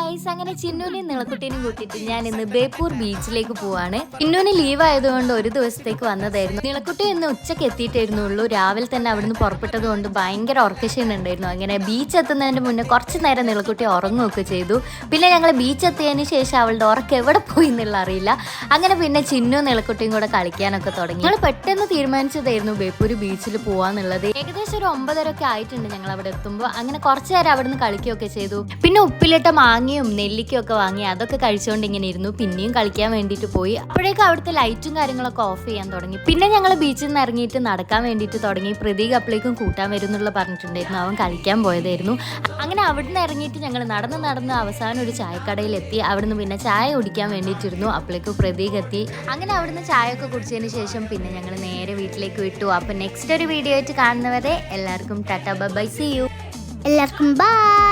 Guys, അങ്ങനെ ചിന്നുവിനെയും നിളക്കുട്ടീനെയും കൂട്ടിയിട്ട് ഞാൻ ഇന്ന് ബേപ്പൂർ ബീച്ചിലേക്ക് പോവാണ്. ചിന്നുവിന് ലീവ് ആയതുകൊണ്ട് ഒരു ദിവസത്തേക്ക് വന്നതായിരുന്നു. നിളക്കുട്ടി ഇന്ന് ഉച്ചയ്ക്ക് എത്തിയിട്ടായിരുന്നുള്ളൂ. രാവിലെ തന്നെ അവിടുന്ന് പുറപ്പെട്ടത് കൊണ്ട് ഭയങ്കര ഉറക്കക്ഷീണം ഉണ്ടായിരുന്നു. അങ്ങനെ ബീച്ച് എത്തുന്നതിന് മുന്നേ കുറച്ച് നേരം നിളക്കുട്ടി ഉറങ്ങുകയൊക്കെ ചെയ്തു. പിന്നെ ഞങ്ങൾ ബീച്ച് എത്തിയതിന് ശേഷം അവളുടെ ഉറക്കം എവിടെ പോയി എന്നുള്ള അറിയില്ല. അങ്ങനെ പിന്നെ ചിന്നു നിളക്കുട്ടിയും കൂടെ കളിക്കാനൊക്കെ തുടങ്ങി. ഞങ്ങൾ പെട്ടെന്ന് തീരുമാനിച്ചതായിരുന്നു ബേപ്പൂർ ബീച്ചിൽ പോവാന്നുള്ളത്. ഏകദേശം ഒരു 9:30 ഒക്കെ ആയിട്ടുണ്ട് ഞങ്ങൾ അവിടെ എത്തുമ്പോൾ. അങ്ങനെ കുറച്ച് നേരം അവിടുന്ന് കളിക്കുകയൊക്കെ ചെയ്തു. പിന്നെ ഉപ്പിലിട്ട മാങ്ങയും നെല്ലിക്കയും ഒക്കെ വാങ്ങി അതൊക്കെ കഴിച്ചുകൊണ്ട് ഇങ്ങനെ ഇരുന്നു. പിന്നെയും കളിക്കാൻ വേണ്ടിയിട്ട് പോയി. അപ്പോഴേക്കും അവിടുത്തെ ലൈറ്റും കാര്യങ്ങളൊക്കെ ഓഫ് ചെയ്യാൻ തുടങ്ങി. പിന്നെ ഞങ്ങൾ ബീച്ചിൽ നിന്ന് ഇറങ്ങിയിട്ട് നടക്കാൻ വേണ്ടിയിട്ട് തുടങ്ങി. പ്രതീക് അപ്പോഴേക്കും കൂട്ടാൻ വരുന്നുള്ള പറഞ്ഞിട്ടുണ്ടായിരുന്നു. അവൻ കളിക്കാൻ പോയതായിരുന്നു. അങ്ങനെ അവിടുന്ന് ഇറങ്ങിയിട്ട് ഞങ്ങൾ നടന്ന് അവസാനം ഒരു ചായക്കടയിലെത്തി. അവിടുന്ന് പിന്നെ ചായ കുടിക്കാൻ വേണ്ടിയിട്ടിരുന്നു. അപ്പോഴേക്കും പ്രതീക് എത്തി. അങ്ങനെ അവിടുന്ന് ചായ ഒക്കെ കുടിച്ചതിന് ശേഷം പിന്നെ ഞങ്ങൾ നേരെ വീട്ടിലേക്ക് വിട്ടു. അപ്പം നെക്സ്റ്റ് ഒരു വീഡിയോ ആയിട്ട് കാണുന്നവരെ എല്ലാവർക്കും ടാറ്റാ ബൈ, സീ യു. എല്ലാവർക്കും ബൈ.